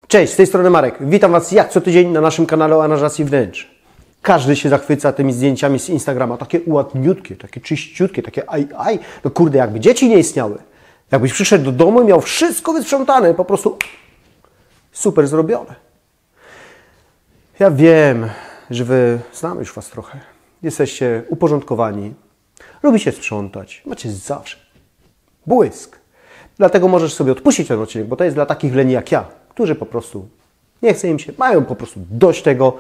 Cześć, z tej strony Marek. Witam Was jak co tydzień na naszym kanale o aranżacji wnętrz. Każdy się zachwyca tymi zdjęciami z Instagrama. Takie ładniutkie, takie czyściutkie, takie aj. No kurde, jakby dzieci nie istniały. Jakbyś przyszedł do domu i miał wszystko wysprzątane, po prostu super zrobione. Ja wiem, że Wy, znam już Was trochę. Jesteście uporządkowani, lubicie sprzątać, macie zawsze błysk. Dlatego możesz sobie odpuścić ten odcinek, bo to jest dla takich leni jak ja, którzy po prostu nie chce im się, mają po prostu dość tego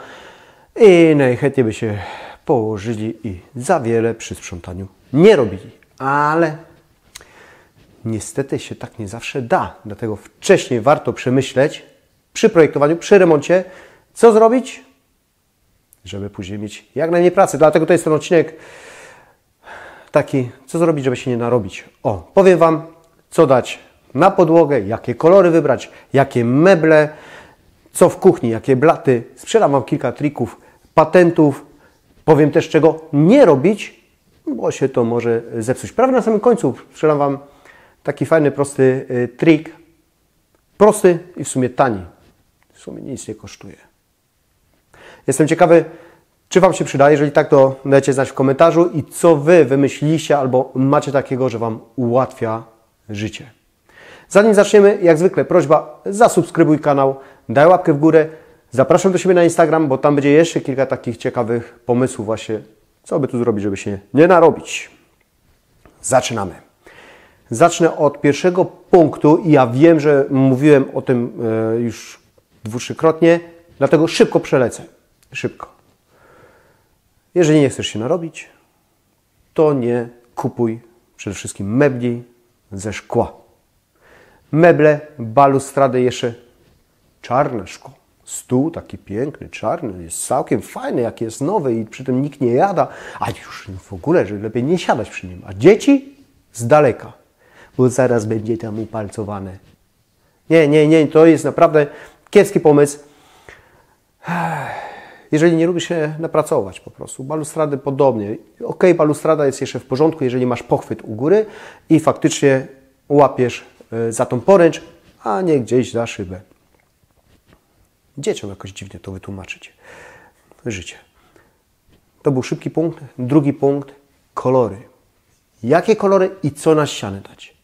i najchętniej by się położyli i za wiele przy sprzątaniu nie robili. Ale niestety się tak nie zawsze da. Dlatego wcześniej warto przemyśleć przy projektowaniu, przy remoncie, co zrobić, żeby później mieć jak najmniej pracy. Dlatego to jest ten odcinek taki, co zrobić, żeby się nie narobić. Powiem Wam, co dać na podłogę, jakie kolory wybrać, jakie meble, co w kuchni, jakie blaty. Sprzedam Wam kilka trików, patentów. Powiem też, czego nie robić, bo się to może zepsuć. Prawie na samym końcu sprzedam Wam taki fajny, prosty trik. Prosty i w sumie tani. W sumie nic nie kosztuje. Jestem ciekawy, czy Wam się przyda. Jeżeli tak, to dajcie znać w komentarzu i co Wy wymyśliliście albo macie takiego, że Wam ułatwia życie. Zanim zaczniemy, jak zwykle prośba, zasubskrybuj kanał, daj łapkę w górę. Zapraszam do siebie na Instagram, bo tam będzie jeszcze kilka takich ciekawych pomysłów właśnie, co by tu zrobić, żeby się nie narobić. Zaczynamy. Zacznę od pierwszego punktu i ja wiem, że mówiłem o tym już dwu-trzykrotnie, dlatego szybko przelecę. Szybko. Jeżeli nie chcesz się narobić, to nie kupuj przede wszystkim mebli ze szkła. Meble, balustrady, jeszcze czarne szkło. Stół taki piękny, czarny, jest całkiem fajny, jak jest nowy i przy tym nikt nie jada. A już w ogóle, że lepiej nie siadać przy nim. A dzieci z daleka, bo zaraz będzie tam upalcowane. Nie, to jest naprawdę kiepski pomysł. Jeżeli nie lubisz się napracować po prostu. Balustrady podobnie. Balustrada jest jeszcze w porządku, jeżeli masz pochwyt u góry i faktycznie łapiesz za tą poręcz, a nie gdzieś za szybę. Dzieciom jakoś dziwnie to wytłumaczyć. Życie. To był szybki punkt. Drugi punkt. Kolory. Jakie kolory i co na ścianę dać?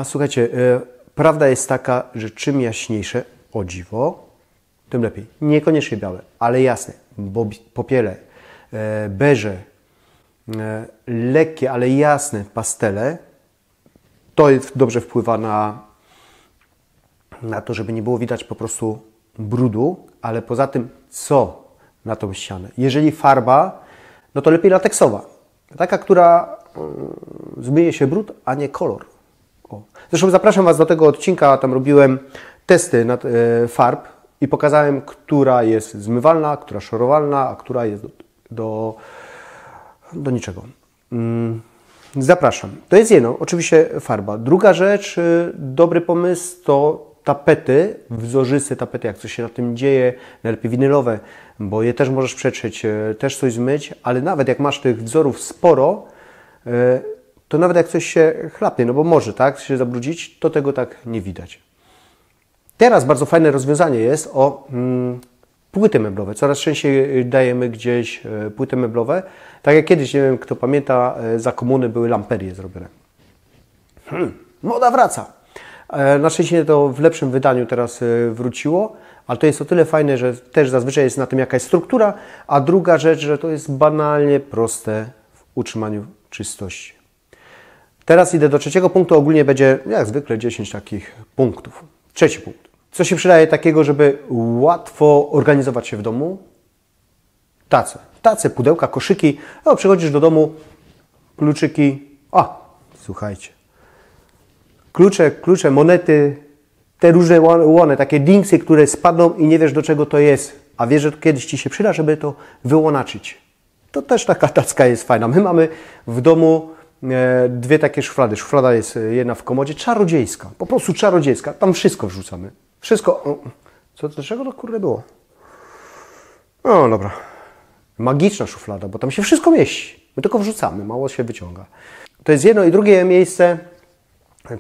Słuchajcie, prawda jest taka, że czym jaśniejsze, o dziwo, tym lepiej. Niekoniecznie białe, ale jasne. Popiele, beże, lekkie, ale jasne pastele. To dobrze wpływa na to, żeby nie było widać po prostu brudu, ale poza tym co na tą ścianę? Jeżeli farba, no to lepiej lateksowa. Taka, która zmyje się brud, a nie kolor. Zresztą zapraszam Was do tego odcinka, tam robiłem testy farb i pokazałem, która jest zmywalna, która szorowalna, a która jest do niczego. Zapraszam. To jest jedno, oczywiście farba. Druga rzecz, dobry pomysł to tapety, wzorzyste tapety, jak coś się na tym dzieje, najlepiej winylowe, bo je też możesz przetrzeć, też coś zmyć, ale nawet jak masz tych wzorów sporo, to nawet jak coś się chlapnie, no bo może tak się zabrudzić, to tego tak nie widać. Teraz bardzo fajne rozwiązanie jest płyty meblowe. Coraz częściej dajemy gdzieś płyty meblowe. Tak jak kiedyś, nie wiem kto pamięta, za komuny były lamperie zrobione. Moda wraca. Na szczęście to w lepszym wydaniu teraz wróciło, ale to jest o tyle fajne, że też zazwyczaj jest na tym jaka jest struktura, a druga rzecz, że to jest banalnie proste w utrzymaniu czystości. Teraz idę do trzeciego punktu, ogólnie będzie jak zwykle 10 takich punktów. Trzeci punkt. Co się przydaje takiego, żeby łatwo organizować się w domu? Tace, pudełka, koszyki. Przychodzisz do domu, kluczyki. Słuchajcie. Klucze, monety, te różne łony, takie dingsy, które spadną i nie wiesz do czego to jest. A wiesz, że to kiedyś Ci się przyda, żeby to wyłonaczyć. To też taka tacka jest fajna. My mamy w domu dwie takie szuflady. Szuflada jest jedna w komodzie, czarodziejska. Po prostu czarodziejska. Tam wszystko wrzucamy. Wszystko. Dlaczego to kurde było? Dobra. Magiczna szuflada, bo tam się wszystko mieści. My tylko wrzucamy, mało się wyciąga. To jest jedno i drugie miejsce.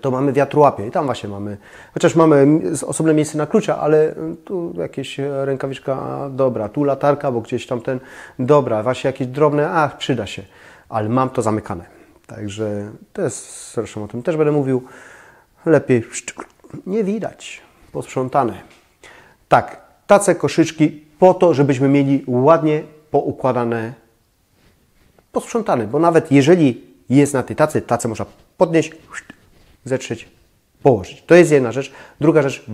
to mamy wiatrułapie i tam właśnie mamy, chociaż mamy osobne miejsce na klucza, ale tu jakieś rękawiczka, dobra, tu latarka, bo gdzieś tam dobra, właśnie jakieś drobne, przyda się, ale mam to zamykane. Także to jest, zresztą o tym też będę mówił, lepiej nie widać, posprzątane. Tak, tace, koszyczki po to, żebyśmy mieli ładnie poukładane, posprzątane, bo nawet jeżeli jest na tej tacy, tacę można podnieść, zetrzeć, położyć. To jest jedna rzecz. Druga rzecz,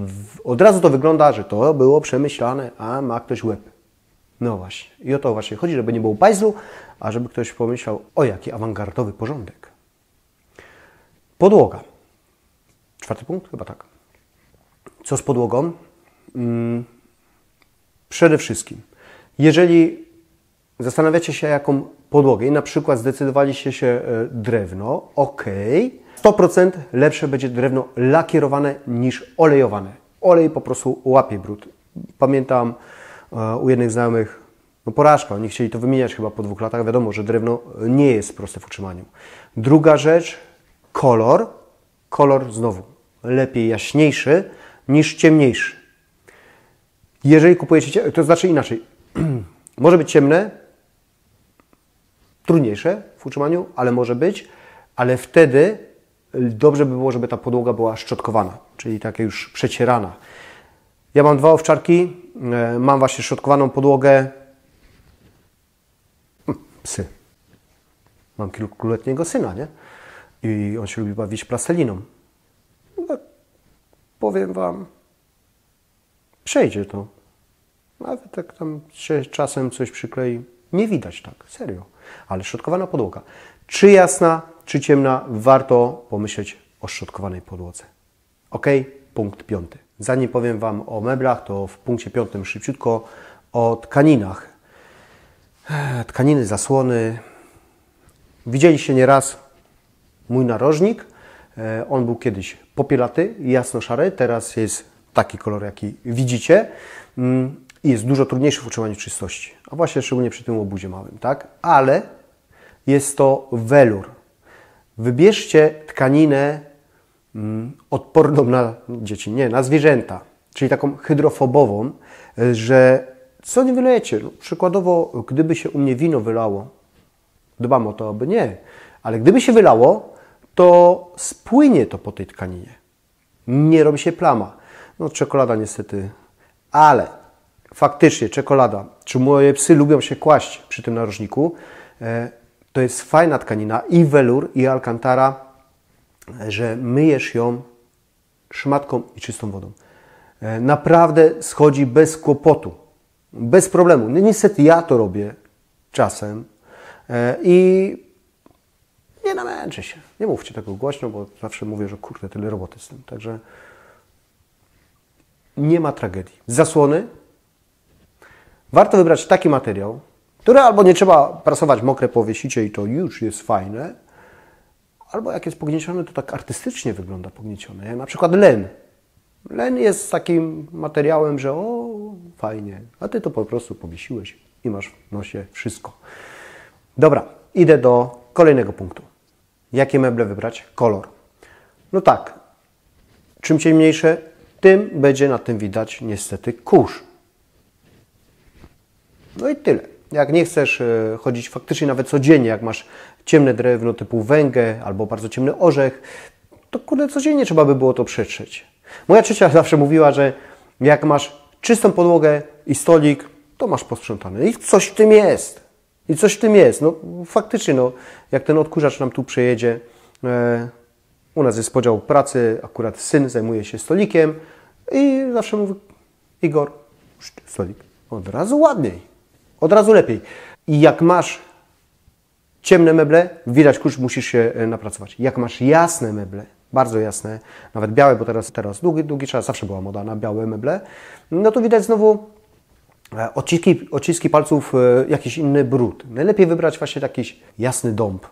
od razu to wygląda, że to było przemyślane, a ma ktoś łeb. No właśnie. I o to właśnie chodzi, żeby nie było bajzlu, a żeby ktoś pomyślał, o jaki awangardowy porządek. Podłoga. 4. punkt? Chyba tak. Co z podłogą? Przede wszystkim, jeżeli zastanawiacie się, jaką podłogę i na przykład zdecydowaliście się drewno, ok, 100% lepsze będzie drewno lakierowane niż olejowane. Olej po prostu łapie brud. Pamiętam u jednych znajomych, porażka, oni chcieli to wymieniać chyba po 2 latach. Wiadomo, że drewno nie jest proste w utrzymaniu. Druga rzecz, kolor. Kolor znowu lepiej jaśniejszy niż ciemniejszy. Jeżeli kupujecie, to znaczy inaczej, może być ciemne, trudniejsze w utrzymaniu, ale może być, ale wtedy dobrze by było, żeby ta podłoga była szczotkowana, czyli taka już przecierana. Ja mam 2 owczarki, mam właśnie szczotkowaną podłogę. Psy. Mam kilkuletniego syna, nie? I on się lubi bawić plasteliną. No, powiem Wam, przejdzie to. Nawet tak tam się czasem coś przyklei, nie widać tak, serio. Ale szczotkowana podłoga. Czy jasna, czy ciemna, warto pomyśleć o szczotkowanej podłodze. Ok, punkt 5. Zanim powiem Wam o meblach, to w punkcie 5 szybciutko o tkaninach. Tkaniny, zasłony. Widzieliście nieraz mój narożnik. On był kiedyś popielaty, jasno-szary. Teraz jest taki kolor, jaki widzicie. I jest dużo trudniejszy w utrzymaniu czystości. A właśnie szczególnie przy tym obuzie małym, tak? Ale jest to welur. Wybierzcie tkaninę odporną na dzieci, nie, na zwierzęta, czyli taką hydrofobową, że co nie wylejecie. No, przykładowo, gdyby się u mnie wino wylało, dbam o to, aby nie, ale gdyby się wylało, to spłynie to po tej tkaninie. Nie robi się plama. No czekolada niestety, ale faktycznie czekolada, czy moje psy lubią się kłaść przy tym narożniku, to jest fajna tkanina i welur, i alcantara, że myjesz ją szmatką i czystą wodą. Naprawdę schodzi bez kłopotu, bez problemu. No, niestety ja to robię czasem i nie namęczę się. Nie mówcie tego głośno, bo zawsze mówię, że kurde, tyle roboty z tym. Także nie ma tragedii. Zasłony. Warto wybrać taki materiał, który albo nie trzeba prasować, mokre powiesicie i to już jest fajne, albo jak jest pogniecione, to tak artystycznie wygląda pogniecione. Na przykład len. Len jest takim materiałem, że fajnie, a Ty to po prostu powiesiłeś i masz w nosie wszystko. Dobra, idę do kolejnego punktu. Jakie meble wybrać? Kolor. No tak, czym ciemniejsze, tym będzie na tym widać niestety kurz. No i tyle. Jak nie chcesz chodzić faktycznie nawet codziennie, jak masz ciemne drewno typu węgę albo bardzo ciemny orzech, to kurde codziennie trzeba by było to przetrzeć. Moja ciocia zawsze mówiła, że jak masz czystą podłogę i stolik, to masz posprzątane. I coś w tym jest. I coś w tym jest. No faktycznie, no, jak ten odkurzacz nam tu przejedzie, u nas jest podział pracy, akurat syn zajmuje się stolikiem i zawsze mówi, Igor, stolik, od razu ładniej, od razu lepiej. I jak masz ciemne meble, widać kurz, musisz się napracować. Jak masz jasne meble, bardzo jasne, nawet białe, bo teraz długi czas zawsze była moda na białe meble, no to widać znowu odciski palców, jakiś inny brud. Najlepiej wybrać właśnie jakiś jasny dąb,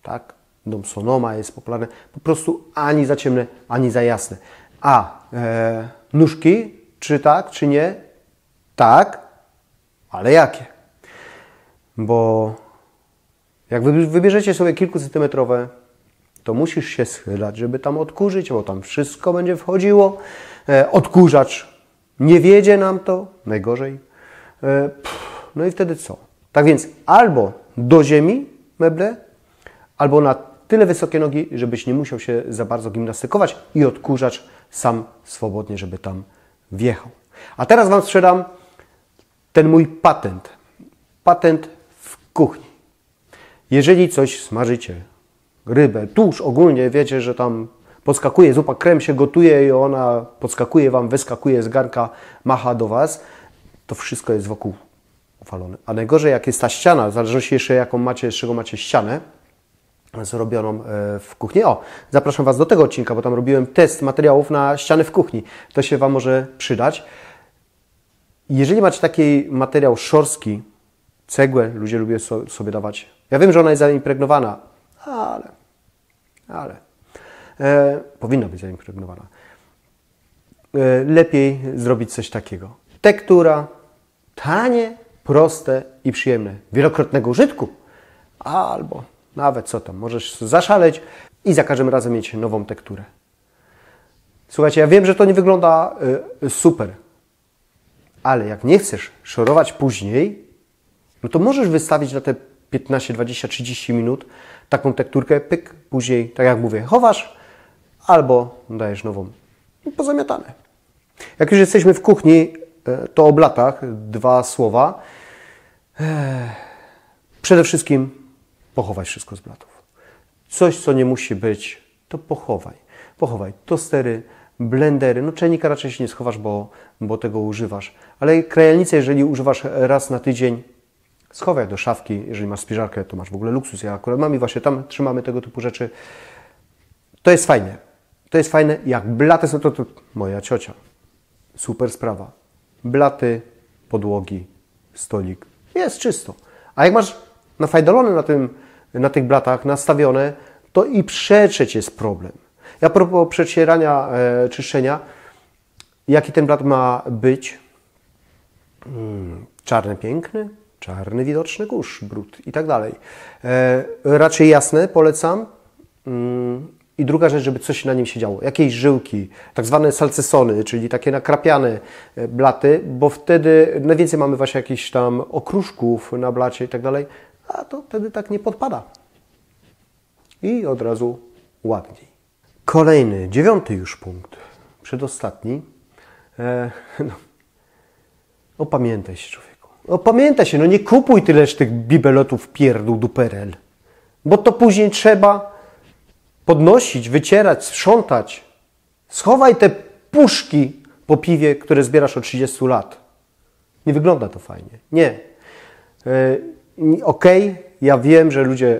tak? Dąb Sonoma jest popularny, po prostu ani za ciemne, ani za jasne. A nóżki, czy tak, czy nie? Tak, ale jakie? Bo jak wybierzecie sobie kilkucentymetrowe, to musisz się schylać, żeby tam odkurzyć, bo tam wszystko będzie wchodziło. Odkurzacz nie wiedzie nam to, najgorzej. No i wtedy co? Tak więc albo do ziemi meble, albo na tyle wysokie nogi, żebyś nie musiał się za bardzo gimnastykować i odkurzacz sam swobodnie, żeby tam wjechał. A teraz Wam sprzedam ten mój patent. Patent w kuchni. Jeżeli coś smażycie, rybę, tłuszcz ogólnie, wiecie, że tam podskakuje, zupa krem się gotuje i ona podskakuje Wam, wyskakuje z garnka, macha do Was, to wszystko jest wokół ufalone. A najgorzej jak jest ta ściana, w zależności jeszcze jaką macie, z czego macie ścianę zrobioną w kuchni. O, zapraszam Was do tego odcinka, bo tam robiłem test materiałów na ściany w kuchni. To się Wam może przydać. Jeżeli macie taki materiał szorstki, cegłę, ludzie lubią sobie dawać. Ja wiem, że ona jest zaimpregnowana, ale powinna być zaimpregnowana. Lepiej zrobić coś takiego. Tektura, tanie, proste i przyjemne. Wielokrotnego użytku. Albo nawet co tam, możesz zaszaleć i za każdym razem mieć nową tekturę. Słuchajcie, ja wiem, że to nie wygląda super, ale jak nie chcesz szorować później, no to możesz wystawić na te 15, 20, 30 minut taką tekturkę, pyk, później, tak jak mówię, chowasz albo dajesz nową. Pozamiatane. Jak już jesteśmy w kuchni, to o blatach 2 słowa. Przede wszystkim pochowaj wszystko z blatów. Coś, co nie musi być, to pochowaj. Pochowaj tostery, blendery. No czajnika raczej się nie schowasz, bo tego używasz. Ale krajalnicę, jeżeli używasz raz na tydzień, schowaj do szafki. Jeżeli masz spiżarkę, to masz w ogóle luksus. Ja akurat mam i właśnie tam trzymamy tego typu rzeczy. To jest fajne. To jest fajne. Jak blaty są, to moja ciocia. Super sprawa. Blaty, podłogi, stolik. Jest czysto. A jak masz nafajdolone na tych blatach nastawione, to i przetrzeć jest problem. Ja a propos przecierania, czyszczenia, jaki ten blat ma być? Czarny piękny, czarny widoczny kurz, brud i tak dalej. Raczej jasne polecam. I druga rzecz, żeby coś na nim się działo. Jakieś żyłki, tak zwane salcesony, czyli takie nakrapiane blaty, bo wtedy najwięcej mamy właśnie jakichś tam okruszków na blacie i tak dalej, a to wtedy tak nie podpada. I od razu ładniej. Kolejny, 9. już punkt, przedostatni. Opamiętaj się, człowieku. Opamiętaj się, no nie kupuj tyleż tych bibelotów pierdół duperel, bo to później trzeba podnosić, wycierać, sprzątać. Schowaj te puszki po piwie, które zbierasz od 30 lat. Nie wygląda to fajnie. Nie. Okej, ja wiem, że ludzie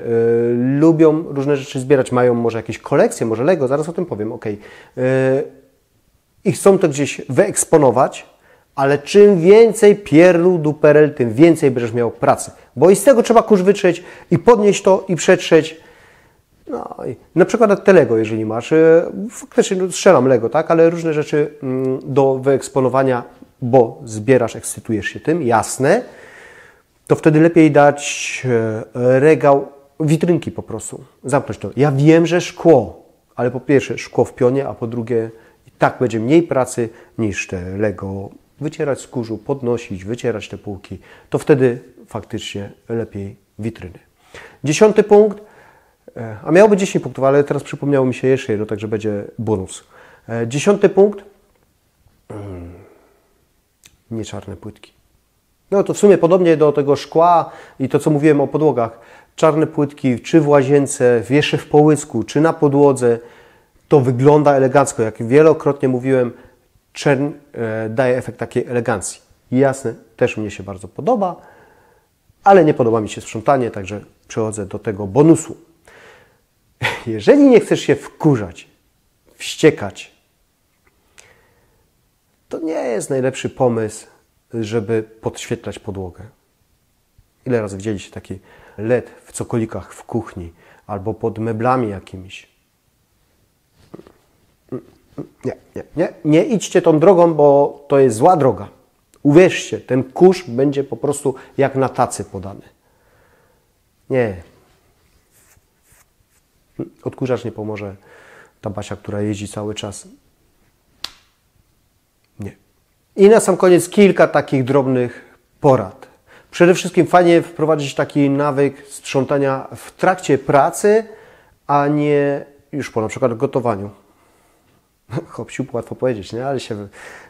lubią różne rzeczy zbierać, mają może jakieś kolekcje, może Lego, zaraz o tym powiem, okej. I chcą to gdzieś wyeksponować, ale czym więcej pierdół duperel, tym więcej będziesz miał pracy. Bo i z tego trzeba kurz wytrzeć i podnieść to i przetrzeć. No i na przykład te Lego, jeżeli masz, faktycznie strzelam Lego, tak, ale różne rzeczy do wyeksponowania, bo zbierasz, ekscytujesz się tym, jasne, to wtedy lepiej dać regał, witrynki po prostu, zamknąć to. Ja wiem, że szkło, ale po pierwsze szkło w pionie, a po drugie i tak będzie mniej pracy niż te Lego wycierać z kurzu, podnosić, wycierać te półki, to wtedy faktycznie lepiej witryny. 10. punkt. A miało być 10 punktów, ale teraz przypomniało mi się jeszcze jedno, także będzie bonus. 10. punkt. Nie czarne płytki. No to w sumie podobnie do tego szkła i to, co mówiłem o podłogach. Czarne płytki, czy w łazience, jeszcze w połysku, czy na podłodze, to wygląda elegancko. Jak wielokrotnie mówiłem, czern daje efekt takiej elegancji. I jasne, też mnie się bardzo podoba, ale nie podoba mi się sprzątanie, także przechodzę do tego bonusu. Jeżeli nie chcesz się wkurzać, wściekać, to nie jest najlepszy pomysł, żeby podświetlać podłogę. Ile razy widzieliście taki LED w cokolikach w kuchni albo pod meblami jakimiś? Nie idźcie tą drogą, bo to jest zła droga. Uwierzcie, ten kurz będzie po prostu jak na tacy podany. Nie. Odkurzacz nie pomoże. Ta Basia, która jeździ cały czas. Nie. I na sam koniec kilka takich drobnych porad. Przede wszystkim fajnie wprowadzić taki nawyk sprzątania w trakcie pracy, a nie już po na przykład gotowaniu. Hop-siup, łatwo powiedzieć, nie? Ale się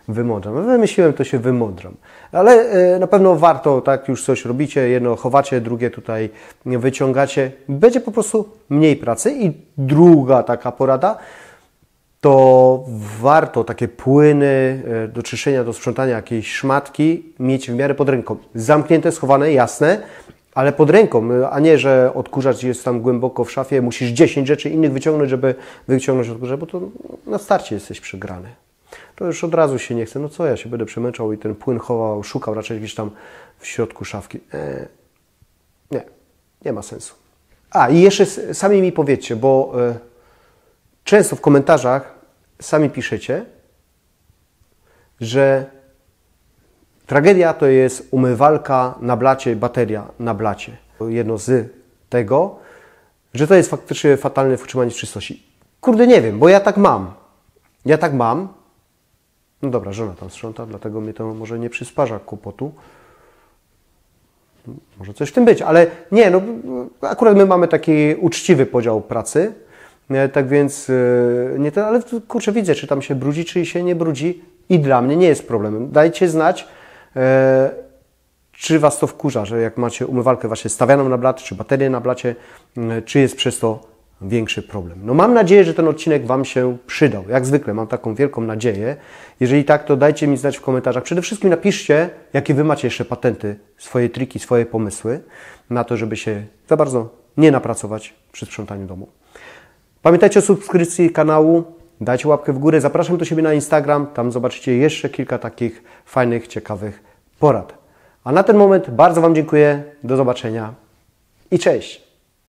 wymądram. Wymyśliłem, to się wymądram. Ale na pewno warto, tak, już coś robicie, jedno chowacie, drugie tutaj wyciągacie. Będzie po prostu mniej pracy. I druga taka porada, to warto takie płyny do czyszczenia, do sprzątania, jakiejś szmatki mieć w miarę pod ręką. Zamknięte, schowane, jasne, ale pod ręką, a nie, że odkurzacz jest tam głęboko w szafie, musisz 10 rzeczy innych wyciągnąć, żeby wyciągnąć odkurzacz, bo to na starcie jesteś przegrany. To już od razu się nie chce. No co, ja się będę przemęczał i ten płyn chował, szukał raczej gdzieś tam w środku szafki. Nie ma sensu. A i jeszcze sami mi powiedzcie, bo często w komentarzach sami piszecie, że tragedia to jest umywalka na blacie, bateria na blacie. Jedno z tego, że to jest faktycznie fatalne w utrzymaniu czystości. Kurde, nie wiem, bo ja tak mam. No dobra, żona tam sprząta, dlatego mnie to może nie przysparza kłopotu. Może coś w tym być, ale nie, no akurat my mamy taki uczciwy podział pracy. Tak więc nie to, ale kurczę, widzę, czy tam się brudzi, czy się nie brudzi i dla mnie nie jest problemem. Dajcie znać, czy Was to wkurza, że jak macie umywalkę właśnie stawianą na blacie, czy baterię na blacie, czy jest przez to większy problem. No mam nadzieję, że ten odcinek Wam się przydał. Jak zwykle mam taką wielką nadzieję. Jeżeli tak, to dajcie mi znać w komentarzach. Przede wszystkim napiszcie, jakie Wy macie jeszcze patenty, swoje triki, swoje pomysły na to, żeby się za bardzo nie napracować przy sprzątaniu domu. Pamiętajcie o subskrypcji kanału, dajcie łapkę w górę, zapraszam do siebie na Instagram, tam zobaczycie jeszcze kilka takich fajnych, ciekawych porad. A na ten moment bardzo Wam dziękuję, do zobaczenia i cześć!